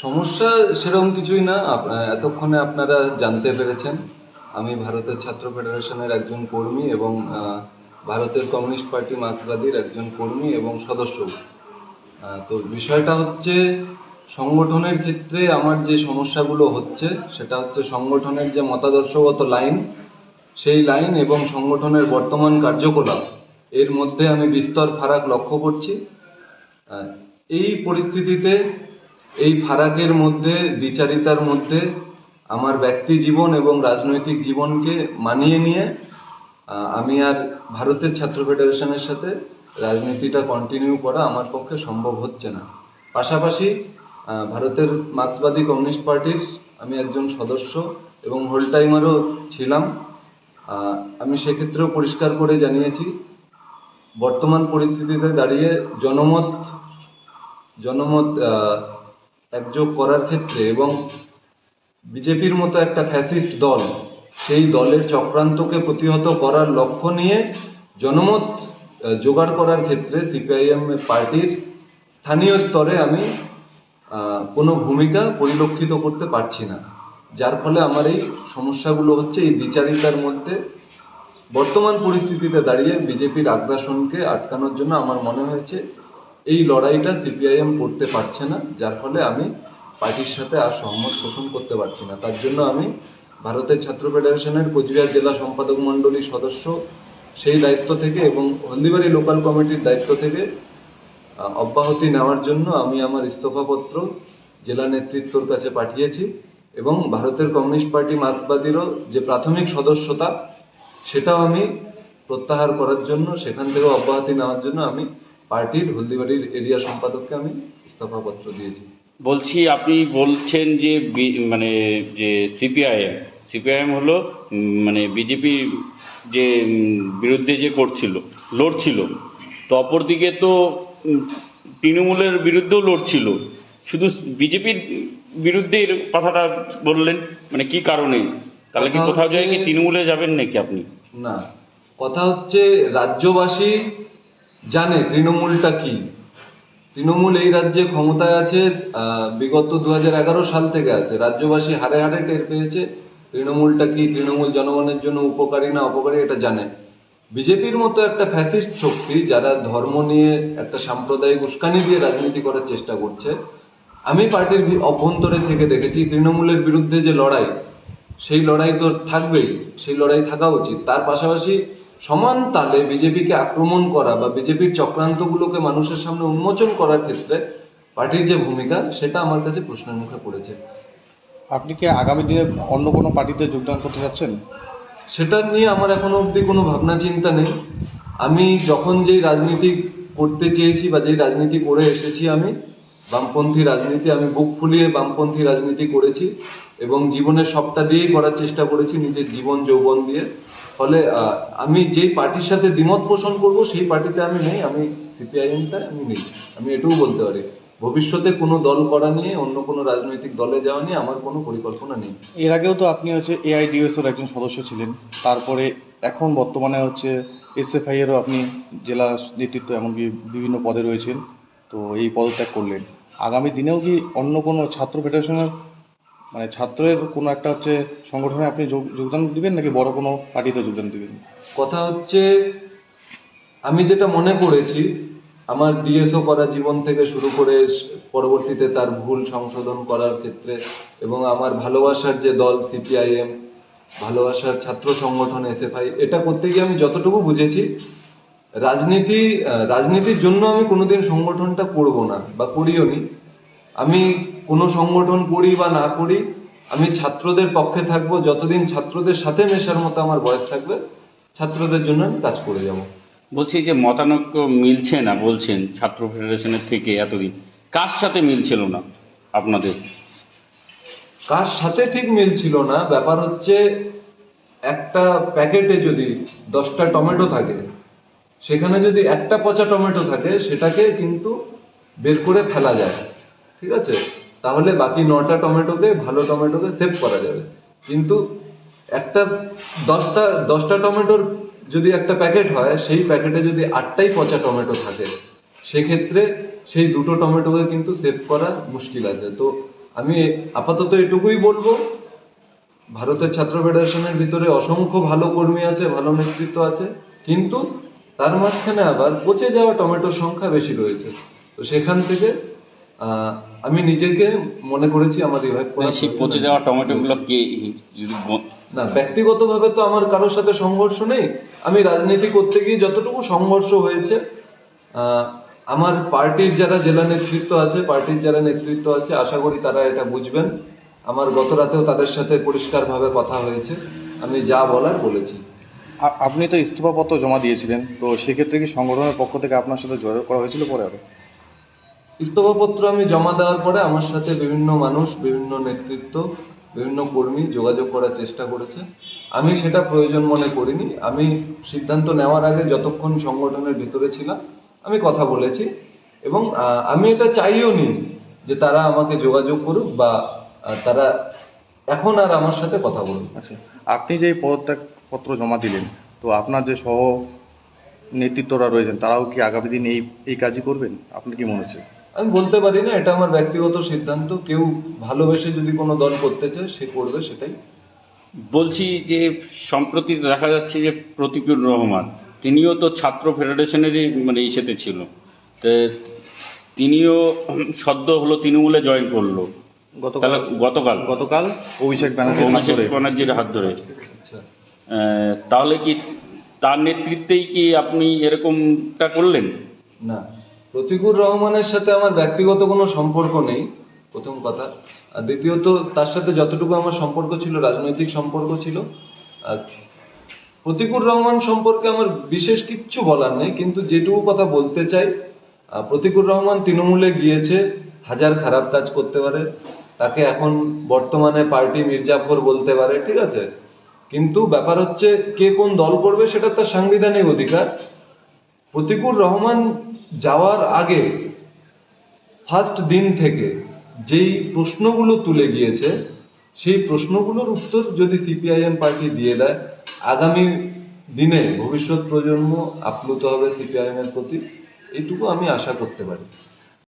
সমস্যা সেরকম কিছুই না। এতক্ষণে আপনারা জানতে পেরেছেন আমি ভারতের ছাত্র ফেডারেশনের একজন কর্মী এবং ভারতের কমিউনিস্ট পার্টি মার্ক্সবাদীর একজন কর্মী এবং সদস্য। তো বিষয়টা হচ্ছে সংগঠনের ক্ষেত্রে আমার যে সমস্যাগুলো হচ্ছে সেটা হচ্ছে সংগঠনের যে মতাদর্শগত লাইন, সেই লাইন এবং সংগঠনের বর্তমান কার্যকলাপ এর মধ্যে আমি বিস্তর ফারাক লক্ষ্য করছি। এই পরিস্থিতিতে এই ফারাকের মধ্যে, দ্বিচারিতার মধ্যে আমার ব্যক্তি জীবন এবং রাজনৈতিক জীবনকে মানিয়ে নিয়ে আমি আর ভারতের ছাত্র ফেডারেশনের সাথে রাজনীতিটা কন্টিনিউ করা আমার পক্ষে সম্ভব হচ্ছে না। পাশাপাশি ভারতের মার্ক্সবাদী কমিউনিস্ট পার্টির আমি একজন সদস্য এবং হোল টাইমারও ছিলাম। আমি সেক্ষেত্রেও পরিষ্কার করে জানিয়েছি বর্তমান পরিস্থিতিতে দাঁড়িয়ে জনমত একযোগ করার ক্ষেত্রে এবং বিজেপির মতো একটা ফ্যাসিস্ট দল, সেই দলের চক্রান্তকে প্রতিহত করার লক্ষ্য নিয়ে জনমত জোগাড় করার ক্ষেত্রে সিপিআইএম পার্টির স্থানীয় স্তরে আমি কোনো ভূমিকা পরিলক্ষিত করতে পারছি না, যার ফলে আমার এই সমস্যাগুলো হচ্ছে। এই দ্বিচারিতার মধ্যে বর্তমান পরিস্থিতিতে দাঁড়িয়ে বিজেপির আগ্রাসনকে আটকানোর জন্য আমার মনে হয়েছে এই লড়াইটা সিপিআইএম করতে পারছে না, যার ফলে আমি পার্টির সাথে আর সহমত পোষণ করতে পারছি না। তার জন্য আমি ভারতের ছাত্র ফেডারেশনের কোচবিহার জেলা সম্পাদক মণ্ডলীর সদস্য সেই দায়িত্ব থেকে এবং হলদিবাড়ি লোকাল কমিটির দায়িত্ব থেকে অব্যাহতি নেওয়ার জন্য আমি আমার ইস্তফাপত্র জেলা নেতৃত্বর কাছে পাঠিয়েছি এবং ভারতের কমিউনিস্ট পার্টি মার্ক্সবাদীরও যে প্রাথমিক সদস্যতা সেটাও আমি প্রত্যাহার করার জন্য, সেখান থেকে অব্যাহতি নেওয়ার জন্য আমি পার্টির হলদিবাড়ির এরিয়া সম্পাদককে আমি ইস্তফাপত্র দিয়েছি। বলছি, আপনি বলছেন যে মানে যে সিপিআইএম হলো মানে বিজেপি যে বিরুদ্ধে যে লড়ছিল, তো অপরদিকে তো তৃণমূলের বিরুদ্ধেও লড়ছিল, শুধু বিজেপির বিরুদ্ধে এর কথাটা বললেন, মানে কি কারণে? তাহলে কি কোথাও যায় কি তৃণমূলে যাবেন নাকি আপনি? না, কথা হচ্ছে রাজ্যবাসী জানে তৃণমূলটা কি। তৃণমূল এই রাজ্যে ক্ষমতায় আছে বিগত 2011 সাল থেকে আছে। রাজ্যবাসী হারে হারে টের পেয়েছে তৃণমূলটা কি, তৃণমূল জনগণের জন্য উপকারী না অপকারী এটা জানে। বিজেপির মতো একটা ফ্যাসিস্ট শক্তি যারা ধর্ম নিয়ে একটা সাম্প্রদায়িক উস্কানি দিয়ে রাজনীতি করার চেষ্টা করছে, আমি পার্টির অভ্যন্তরে থেকে দেখেছি তৃণমূলের বিরুদ্ধে যে লড়াই, সেই লড়াই তো থাকবেই, সেই লড়াই থাকা উচিত। তার পাশাপাশি সমান তালে বিজেপিকে আক্রমণ করা বা বিজেপির চক্রান্তগুলোকে মানুষের সামনে উন্মোচন করার ক্ষেত্রে পার্টির যে ভূমিকা সেটা আমার কাছে প্রশ্নের মুখে পড়েছে। আপনি কি আগামী দিনে অন্য কোনো পার্টিতে যোগদান করতে যাচ্ছেন? সেটা নিয়ে আমার এখনো অবধি কোনো ভাবনা চিন্তা নেই। আমি যখন যেই রাজনীতি করতে চেয়েছি বা যেই রাজনীতি করে এসেছি, আমি বামপন্থী রাজনীতি, আমি বুক ফুলিয়ে বামপন্থী রাজনীতি করেছি এবং জীবনের সবটা দিয়েই করার চেষ্টা করেছি, নিজের জীবন যৌবন দিয়ে। ফলে আমি যেই পার্টির সাথে দ্বিমত পোষণ করব সেই পার্টিতে আমি নেই, আমি সিপিআইএমটা আমি নেই। আমি এটাও বলতে পারি ভবিষ্যতে কোনো দল করা নিয়ে, অন্য কোনো রাজনৈতিক দলে যাওয়া নিয়ে আমার কোনো পরিকল্পনা নেই। এর আগেও তো আপনি এআইডিএসওর একজন সদস্য ছিলেন, তারপরে এখন বর্তমানে এসএফআই এরও আপনি জেলা নেতৃত্ব এমনকি বিভিন্ন পদে রয়েছেন, তো এই পদত্যাগ করলেন। আগামী দিনেও কি অন্য কোনো ছাত্র ফেডারেশনের ছাত্রের কোনো একটা সংগঠনে আপনি যোগদান দিবেন নাকি বড় কোনো পার্টিতে যোগদান দিবেন? কথা হচ্ছে আমি যেটা মনে করেছি আমার ডিএসও করা জীবন থেকে শুরু করে পরবর্তীতে তার ভুল সংশোধন করার ক্ষেত্রে এবং আমার ভালোবাসার যে দল সিপিআইএম, ভালোবাসার ছাত্র সংগঠন এসএফআই, এটা করতে গিয়ে আমি যতটুকু বুঝেছি রাজনীতির জন্য আমি কোনোদিন সংগঠনটা করব না বা করিও নি। আমি কোনো সংগঠন করি বা না করি আমি ছাত্রদের পক্ষে থাকবো, যতদিন ছাত্রদের সাথে মেশার মতো আমার বয়স থাকবে ছাত্রদের জন্য আমি কাজ করে যাব। বলছি যে মতানৈক্য মিলছে না বলছেন ছাত্র ফেডারেশনের থেকে, এতদিন কার সাথে মিলছিল না আপনাদের? কার সাথে ঠিক মিলছিল না, ব্যাপার হচ্ছে একটা প্যাকেটে যদি 10টা টমেটো থাকে, সেখানে যদি একটা পচা টমেটো থাকে সেটাকে কিন্তু বের করে ফেলা যায়, ঠিক আছে? তাহলে বাকি 9টা টমেটোকে, ভালো টমেটোকে সেভ করা যাবে। কিন্তু একটা 10টা টমেটোর যদি একটা প্যাকেট হয়, সেই প্যাকেটে যদি 8টাই পচা টমেটো থাকে, সেক্ষেত্রে সেই দুটো টমেটোকে কিন্তু সেভ করা মুশকিল আছে। তো আমি আপাতত এটুকুই বলবো, ভারতের ছাত্র ফেডারেশনের ভিতরে অসংখ্য ভালো কর্মী আছে, ভালো নেতৃত্ব আছে, কিন্তু তার মাঝখানে আবার পচে যাওয়া টমেটোর সংখ্যা বেশি রয়েছে। তো সেখান থেকে আমি নিজেকে মনে করেছি আমার রিভাইভ করা। সেই পচে যাওয়া টমেটোগুলো কে যদি না, ব্যক্তিগতভাবে তো আমার কারোর সাথে সংঘর্ষ নেই। আমি রাজনীতি করতে গিয়ে যতটুকু সংঘর্ষ হয়েছে, আমার পার্টির যারা জেলা নেতৃত্ব আছে আশা করি তারা এটা বুঝবেন। আমার গত রাতেও তাদের সাথে পরিষ্কারভাবে কথা হয়েছে, আমি যা বলার বলেছি। আপনি তো ইস্তফাপত্র জমা দিয়েছিলেন, তো সেক্ষেত্রে কি সংগঠনের পক্ষ থেকে আপনার সাথে যোগাযোগ করা হয়েছিল পরে আরো? ইস্তফাপত্র আমি জমা দেওয়ার পরে আমার সাথে বিভিন্ন মানুষ, বিভিন্ন নেতৃত্ব, বিভিন্ন কর্মী যোগাযোগ করার চেষ্টা করেছে। আমি সেটা প্রয়োজন মনে করিনি। আমি সিদ্ধান্ত নেওয়ার আগে যতক্ষণ সংগঠনের ভিতরে ছিলাম আমি কথা বলেছি, এবং আমি এটা চাইও নি যে তারা আমাকে যোগাযোগ করুক বা তারা এখন আর আমার সাথে কথা বলুক। আচ্ছা, আপনি যে এই পদত্যাগপত্র জমা দিলেন, তো আপনার যে সহ নেতৃত্বরা রয়েছেন তারাও কি আগামী দিন এই কাজই করবেন? আপনার কি মনে হচ্ছে? আমি বলতে পারি না, এটা আমার ব্যক্তিগত সিদ্ধান্ত। কেউ ভালোবেসে যদি কোনো দল করতে চায় সে করবে, সেটাই বলছি যে সম্প্রতি দেখা যাচ্ছে যে প্রতিকুর রহমান তিনিও তো ছাত্র ফেডারেশনেরই মানে ইসেতে ছিল, তো তিনিও সদ্য হলো তৃণমূলে জয়েন করলো গতকাল অভিষেক ব্যানার্জির হাত ধরে। আচ্ছা। তাহলে কি তার নেতৃত্বেই কি আপনি এরকমটা করলেন? না, প্রতিকুর রহমানের সাথে আমার ব্যক্তিগত কোনো সম্পর্ক নেই, প্রথম কথা। আর দ্বিতীয়ত, তার সাথে যতটুকু আমার সম্পর্ক ছিল রাজনৈতিক সম্পর্ক ছিল। আর প্রতিকুর রহমান সম্পর্কে আমার বিশেষ কিচ্ছু বলার নেই, কিন্তু যেটুকু কথা বলতে চাই, প্রতিকুর রহমান তৃণমূলে গিয়েছে, হাজার খারাপ কাজ করতে পারে, তাকে এখন বর্তমানে পার্টি মির্জাফর বলতে পারে, ঠিক আছে, কিন্তু ব্যাপার হচ্ছে কে কোন দল করবে সেটা তার সাংবিধানিক অধিকার। প্রতিকুর রহমান যাওয়ার আগে ফার্স্ট দিন থেকে যেই প্রশ্নগুলো তুলে গিয়েছে, সেই প্রশ্নগুলোর উত্তর যদি সিপিআইএম পার্টি দিয়ে দেয়, আগামী দিনে ভবিষ্যৎ প্রজন্ম আপ্লুত হবে সিপিআইএম এর প্রতি, এইটুকু আমি আশা করতে পারি।